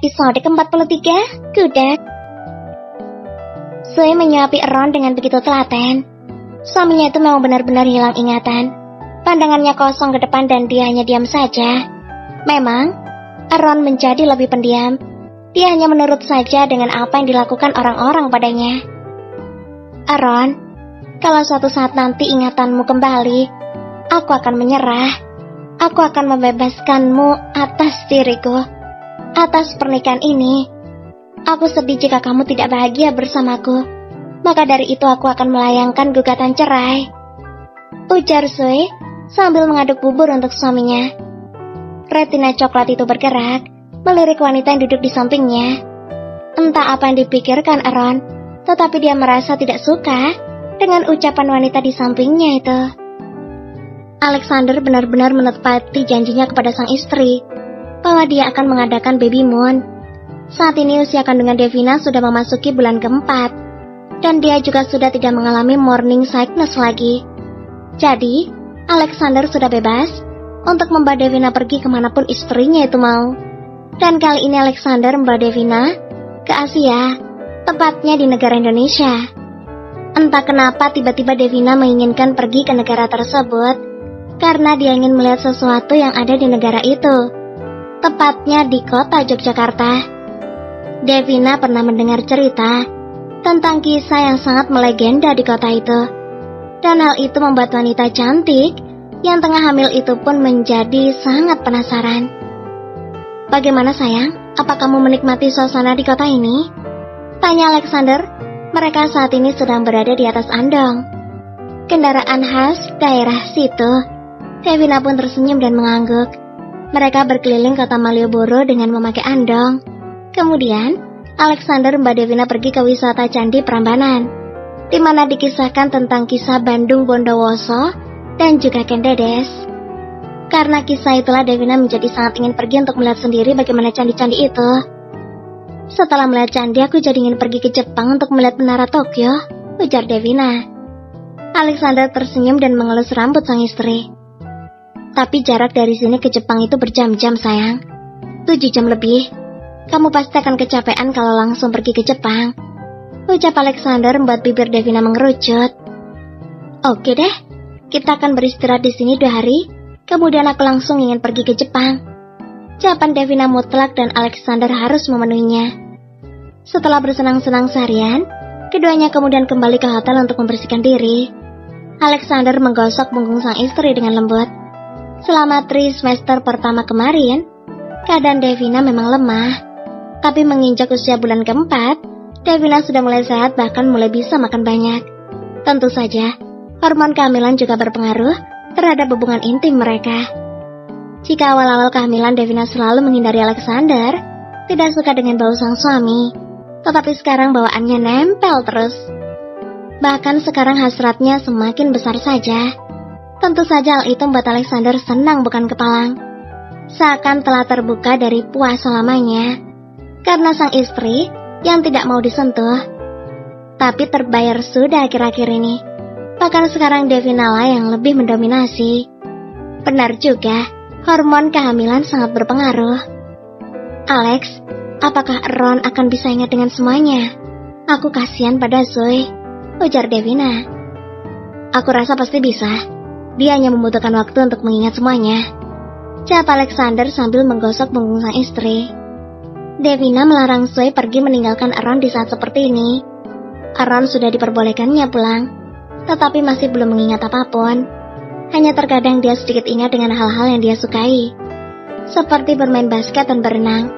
Episode ke-43, Kuda. Sui menyuapi Ron dengan begitu telaten. Suaminya itu memang benar-benar hilang ingatan. Pandangannya kosong ke depan dan dia hanya diam saja. Memang, Ron menjadi lebih pendiam. Dia hanya menurut saja dengan apa yang dilakukan orang-orang padanya. Ron, kalau suatu saat nanti ingatanmu kembali, aku akan menyerah. Aku akan membebaskanmu atas diriku. Atas pernikahan ini, aku sedih jika kamu tidak bahagia bersamaku. Maka dari itu aku akan melayangkan gugatan cerai, ujar Sui sambil mengaduk bubur untuk suaminya. Retina coklat itu bergerak, melirik wanita yang duduk di sampingnya. Entah apa yang dipikirkan Ron, tetapi dia merasa tidak suka dengan ucapan wanita di sampingnya itu. Alexander benar-benar menepati janjinya kepada sang istri bahwa dia akan mengadakan baby moon. Saat ini usia kandungan Devina sudah memasuki bulan keempat, dan dia juga sudah tidak mengalami morning sickness lagi. Jadi, Alexander sudah bebas untuk membawa Devina pergi kemanapun istrinya itu mau. Dan kali ini Alexander membawa Devina ke Asia, tepatnya di negara Indonesia. Entah kenapa tiba-tiba Devina menginginkan pergi ke negara tersebut, karena dia ingin melihat sesuatu yang ada di negara itu, tepatnya di kota Yogyakarta. Devina pernah mendengar cerita tentang kisah yang sangat melegenda di kota itu. Dan hal itu membuat wanita cantik yang tengah hamil itu pun menjadi sangat penasaran. Bagaimana sayang? Apa kamu menikmati suasana di kota ini? Tanya Alexander. Mereka saat ini sedang berada di atas andong, kendaraan khas daerah situ. Devina pun tersenyum dan mengangguk. Mereka berkeliling kota Malioboro dengan memakai andong. Kemudian, Alexander membawa Devina pergi ke wisata Candi Prambanan, di mana dikisahkan tentang kisah Bandung Bondowoso dan juga Ken Dedes. Karena kisah itulah Devina menjadi sangat ingin pergi untuk melihat sendiri bagaimana candi-candi itu. Setelah melihat candi, aku jadi ingin pergi ke Jepang untuk melihat menara Tokyo, ujar Devina. Alexander tersenyum dan mengelus rambut sang istri. Tapi jarak dari sini ke Jepang itu berjam-jam sayang, 7 jam lebih. Kamu pasti akan kecapean kalau langsung pergi ke Jepang, ucap Alexander membuat bibir Devina mengerucut. Oke deh, kita akan beristirahat di sini 2 hari, kemudian aku langsung ingin pergi ke Jepang. Jawaban Devina mutlak dan Alexander harus memenuhinya. Setelah bersenang-senang seharian, keduanya kemudian kembali ke hotel untuk membersihkan diri. Alexander menggosok punggung sang istri dengan lembut. Selama trimester pertama kemarin, keadaan Devina memang lemah. Tapi menginjak usia bulan keempat, Devina sudah mulai sehat bahkan mulai bisa makan banyak. Tentu saja, hormon kehamilan juga berpengaruh terhadap hubungan intim mereka. Jika awal-awal kehamilan Devina selalu menghindari Alexander, tidak suka dengan bau sang suami, tetapi sekarang bawaannya nempel terus. Bahkan sekarang hasratnya semakin besar saja. Tentu saja hal itu membuat Alexander senang bukan kepalang. Seakan telah terbuka dari puasa lamanya, karena sang istri yang tidak mau disentuh. Tapi terbayar sudah akhir-akhir ini. Bahkan sekarang Devina lah yang lebih mendominasi. Benar juga, hormon kehamilan sangat berpengaruh. Alex, apakah Ron akan bisa ingat dengan semuanya? Aku kasihan pada Zoe, ujar Devina. Aku rasa pasti bisa. Dia hanya membutuhkan waktu untuk mengingat semuanya, jawab Alexander sambil menggosok punggung sang istri. Devina melarang Zoe pergi meninggalkan Ron di saat seperti ini. Ron sudah diperbolehkannya pulang, tetapi masih belum mengingat apapun. Hanya terkadang dia sedikit ingat dengan hal-hal yang dia sukai, seperti bermain basket dan berenang.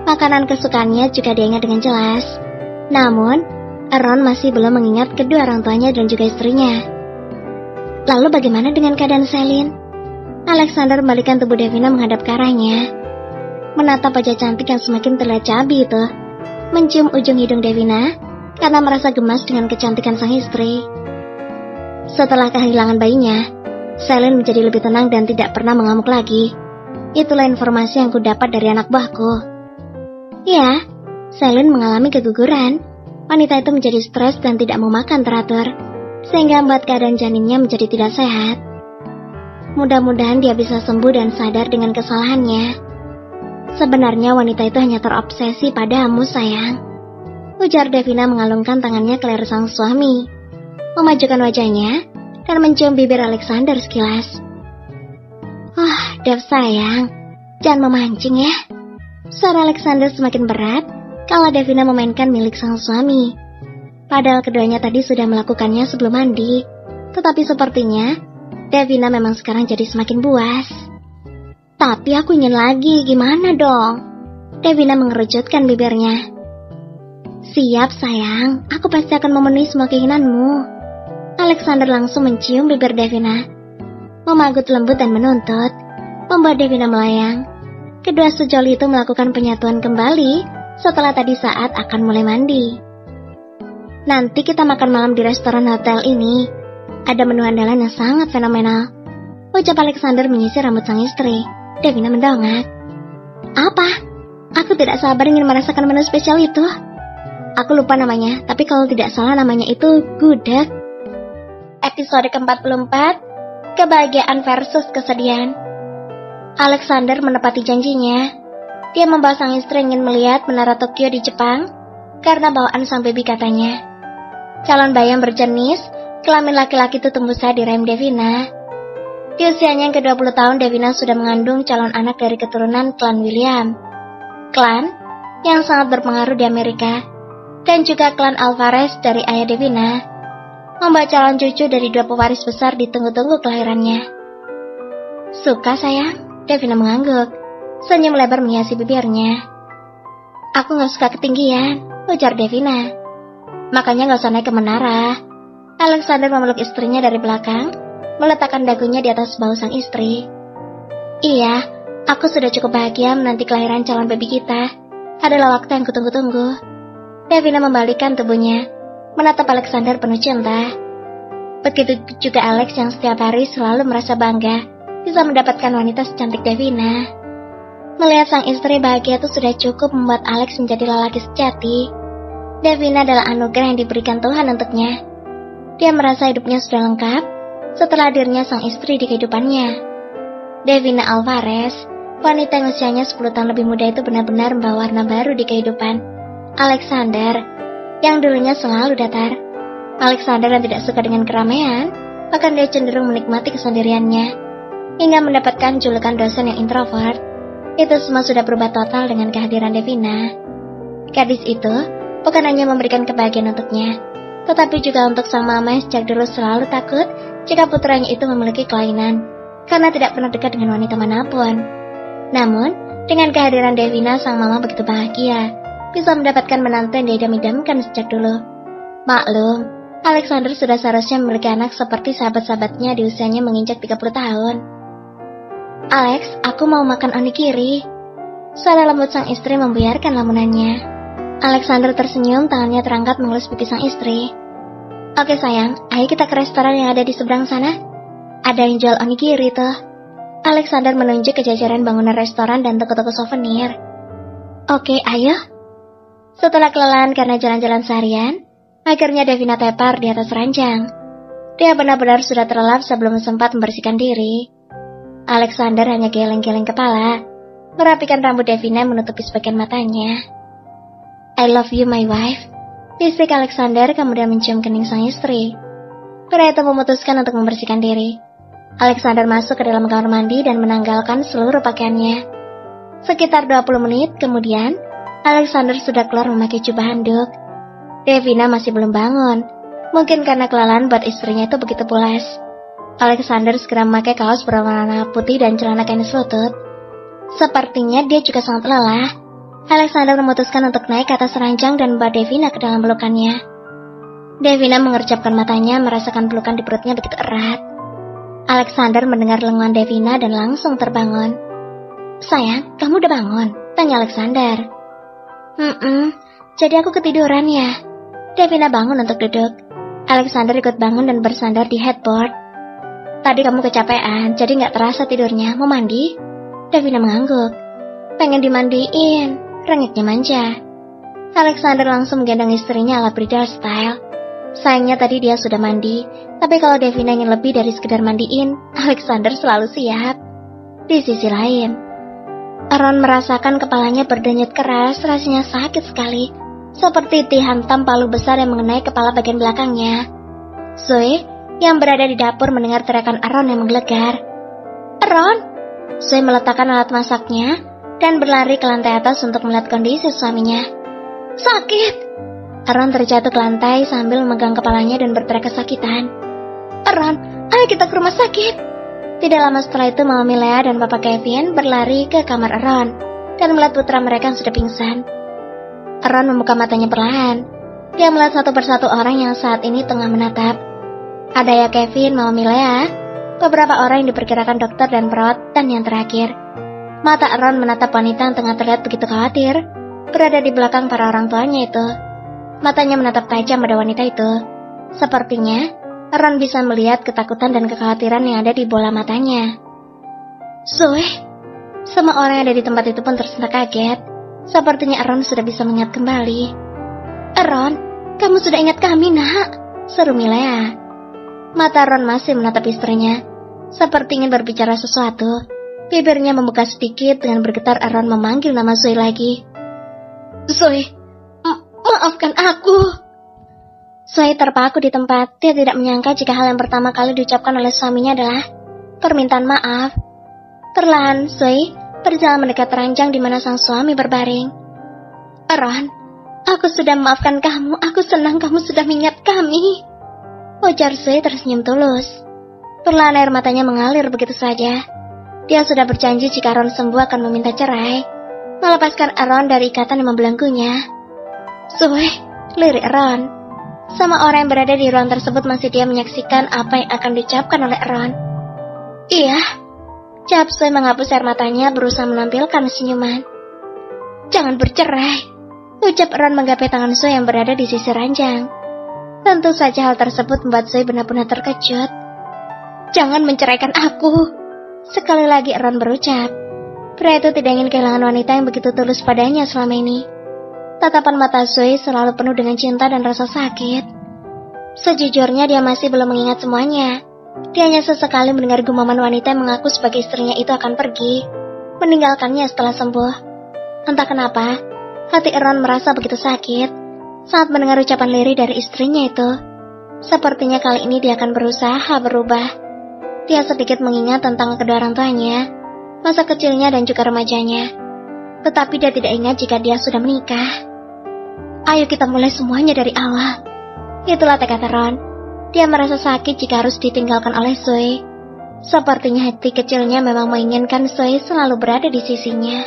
Makanan kesukaannya juga dia ingat dengan jelas. Namun, Ron masih belum mengingat kedua orang tuanya dan juga istrinya. Lalu bagaimana dengan keadaan Celine? Alexander membalikan tubuh Devina menghadap ke arahnya, menatap wajah cantik yang semakin terlihat cabi itu, mencium ujung hidung Devina karena merasa gemas dengan kecantikan sang istri. Setelah kehilangan bayinya, Celine menjadi lebih tenang dan tidak pernah mengamuk lagi. Itulah informasi yang kudapat dari anak buahku. Ya, Celine mengalami keguguran. Wanita itu menjadi stres dan tidak mau makan teratur, sehingga membuat keadaan janinnya menjadi tidak sehat. Mudah-mudahan dia bisa sembuh dan sadar dengan kesalahannya. Sebenarnya wanita itu hanya terobsesi padamu, sayang. Ujar Devina mengalungkan tangannya ke leher sang suami, memajukan wajahnya, dan mencium bibir Alexander sekilas. Dev sayang, jangan memancing ya. Suara Alexander semakin berat kalau Devina memainkan milik sang suami. Padahal keduanya tadi sudah melakukannya sebelum mandi. Tetapi sepertinya Devina memang sekarang jadi semakin buas. Tapi aku ingin lagi, gimana dong? Devina mengerujutkan bibirnya. Siap sayang, aku pasti akan memenuhi semua keinginanmu. Alexander langsung mencium bibir Devina, memagut lembut dan menuntut, membuat Devina melayang. Kedua sejoli itu melakukan penyatuan kembali setelah tadi saat akan mulai mandi. Nanti kita makan malam di restoran hotel ini. Ada menu andalan yang sangat fenomenal, ucap Alexander menyisir rambut sang istri. Devina mendongak. Apa? Aku tidak sabar ingin merasakan menu spesial itu. Aku lupa namanya, tapi kalau tidak salah namanya itu gudeg. Episode ke-44, kebahagiaan versus kesedihan. Alexander menepati janjinya. Dia membawa sang istri ingin melihat menara Tokyo di Jepang karena bawaan sang baby katanya. Calon bayi yang berjenis kelamin laki-laki itu tembus di rahim Devina. Di usianya yang ke-20 tahun, Devina sudah mengandung calon anak dari keturunan klan William. Klan yang sangat berpengaruh di Amerika, dan juga klan Alvarez dari ayah Devina, membawa calon cucu dari dua pewaris besar ditunggu-tunggu kelahirannya. Suka sayang? Devina mengangguk, senyum lebar menghiasi bibirnya. Aku gak suka ketinggian, ujar Devina. Makanya gak usah naik ke menara. Alexander memeluk istrinya dari belakang, meletakkan dagunya di atas bahu sang istri. Iya, aku sudah cukup bahagia menanti kelahiran calon baby kita. Adalah waktu yang kutunggu-tunggu. Devina membalikkan tubuhnya, menatap Alexander penuh cinta. Begitu juga Alex yang setiap hari selalu merasa bangga bisa mendapatkan wanita secantik Devina. Melihat sang istri bahagia itu sudah cukup membuat Alex menjadi lelaki sejati. Devina adalah anugerah yang diberikan Tuhan untuknya. Dia merasa hidupnya sudah lengkap setelah hadirnya sang istri di kehidupannya. Devina Alvarez, wanita yang usianya 10 tahun lebih muda itu benar-benar membawa warna baru di kehidupan Alexander, yang dulunya selalu datar. Alexander yang tidak suka dengan keramaian, bahkan dia cenderung menikmati kesendiriannya, hingga mendapatkan julukan dosen yang introvert. Itu semua sudah berubah total dengan kehadiran Devina. Gadis itu bukan hanya memberikan kebahagiaan untuknya, tetapi juga untuk sang mama yang sejak dulu selalu takut jika putranya itu memiliki kelainan, karena tidak pernah dekat dengan wanita manapun. Namun, dengan kehadiran Devina, sang mama begitu bahagia, bisa mendapatkan menantu yang diidam-idamkan sejak dulu. Maklum, Alexander sudah seharusnya memiliki anak seperti sahabat-sahabatnya di usianya menginjak 30 tahun. Alex, aku mau makan onigiri. Suara lembut sang istri membuyarkan lamunannya. Alexander tersenyum, tangannya terangkat mengelus pipi sang istri. Oke sayang, ayo kita ke restoran yang ada di seberang sana. Ada yang jual onigiri tuh. Alexander menunjuk ke jajaran bangunan restoran dan toko-toko souvenir. Oke, ayo. Setelah kelelahan karena jalan-jalan seharian, akhirnya Devina tepar di atas ranjang. Dia benar-benar sudah terlelap sebelum sempat membersihkan diri. Alexander hanya geleng-geleng kepala, merapikan rambut Devina menutupi sebagian matanya. I love you my wife. Bisik Alexander kemudian mencium kening sang istri. Pria itu memutuskan untuk membersihkan diri. Alexander masuk ke dalam kamar mandi dan menanggalkan seluruh pakaiannya. Sekitar 20 menit kemudian, Alexander sudah keluar memakai jubah handuk. Devina masih belum bangun, mungkin karena kelelahan buat istrinya itu begitu pulas. Alexander segera memakai kaos berwarna putih dan celana kain selutut. Sepertinya dia juga sangat lelah. Alexander memutuskan untuk naik ke atas ranjang dan membawa Devina ke dalam pelukannya. Devina mengerjapkan matanya, merasakan pelukan di perutnya begitu erat. Alexander mendengar lenguan Devina dan langsung terbangun. Sayang, kamu udah bangun? Tanya Alexander. Jadi aku ketiduran ya? Devina bangun untuk duduk. Alexander ikut bangun dan bersandar di headboard. Tadi kamu kecapean, jadi gak terasa tidurnya. Mau mandi? Devina mengangguk. Pengen dimandiin, rengeknya manja. Alexander langsung menggendong istrinya ala Bridal style. Sayangnya tadi dia sudah mandi, tapi kalau Devina ingin lebih dari sekedar mandiin, Alexander selalu siap. Di sisi lain, Ron merasakan kepalanya berdenyut keras, rasanya sakit sekali, seperti dihantam palu besar yang mengenai kepala bagian belakangnya. Zoe yang berada di dapur mendengar teriakan Ron yang menggelegar. Ron! Zoe meletakkan alat masaknya dan berlari ke lantai atas untuk melihat kondisi suaminya. Sakit! Ron terjatuh ke lantai sambil memegang kepalanya dan berteriak kesakitan. Ron, ayo kita ke rumah sakit! Tidak lama setelah itu Mama Milea dan Papa Kevin berlari ke kamar Ron dan melihat putra mereka yang sudah pingsan. Ron membuka matanya perlahan. Dia melihat satu persatu orang yang saat ini tengah menatap. Ada ya Kevin, Mama Milea, beberapa orang yang diperkirakan dokter dan perawat, dan yang terakhir. Mata Ron menatap wanita yang tengah terlihat begitu khawatir, berada di belakang para orang tuanya itu. Matanya menatap tajam pada wanita itu. Sepertinya Ron bisa melihat ketakutan dan kekhawatiran yang ada di bola matanya. Zoe! Semua orang yang ada di tempat itu pun tersentak kaget. Sepertinya Ron sudah bisa mengingat kembali. Ron, kamu sudah ingat kami, nak? Seru Milea. Mata Ron masih menatap istrinya, seperti ingin berbicara sesuatu. Bibirnya membuka sedikit dengan bergetar. Ron memanggil nama Zoe lagi. Zoe, maafkan aku. Zoe terpaku di tempat. Dia tidak menyangka jika hal yang pertama kali diucapkan oleh suaminya adalah permintaan maaf. Perlahan Zoe berjalan mendekat ranjang di mana sang suami berbaring. Ron, aku sudah memaafkan kamu. Aku senang kamu sudah mengingat kami. Ujar Zoe tersenyum tulus. Perlahan air matanya mengalir begitu saja. Dia sudah berjanji jika Ron sembuh akan meminta cerai, melepaskan Ron dari ikatan yang membelenggunya. Zoe, lirik Ron. Sama orang yang berada di ruang tersebut masih dia menyaksikan apa yang akan diucapkan oleh Ron. Iya, jawab Zoe menghapus air matanya berusaha menampilkan senyuman. Jangan bercerai, ucap Ron menggapai tangan Zoe yang berada di sisi ranjang. Tentu saja hal tersebut membuat Zoe benar-benar terkejut. Jangan menceraikan aku, sekali lagi Ron berucap. Pria itu tidak ingin kehilangan wanita yang begitu tulus padanya selama ini. Tatapan mata Zoe selalu penuh dengan cinta dan rasa sakit. Sejujurnya dia masih belum mengingat semuanya. Dia hanya sesekali mendengar gumaman wanita yang mengaku sebagai istrinya itu akan pergi, meninggalkannya setelah sembuh. Entah kenapa, hati Ron merasa begitu sakit saat mendengar ucapan lirih dari istrinya itu. Sepertinya kali ini dia akan berusaha berubah. Dia sedikit mengingat tentang kedua orang tuanya, masa kecilnya dan juga remajanya. Tetapi dia tidak ingat jika dia sudah menikah. Ayo kita mulai semuanya dari awal. Itulah tekad Ron. Dia merasa sakit jika harus ditinggalkan oleh Zoe. Sepertinya hati kecilnya memang menginginkan Zoe selalu berada di sisinya.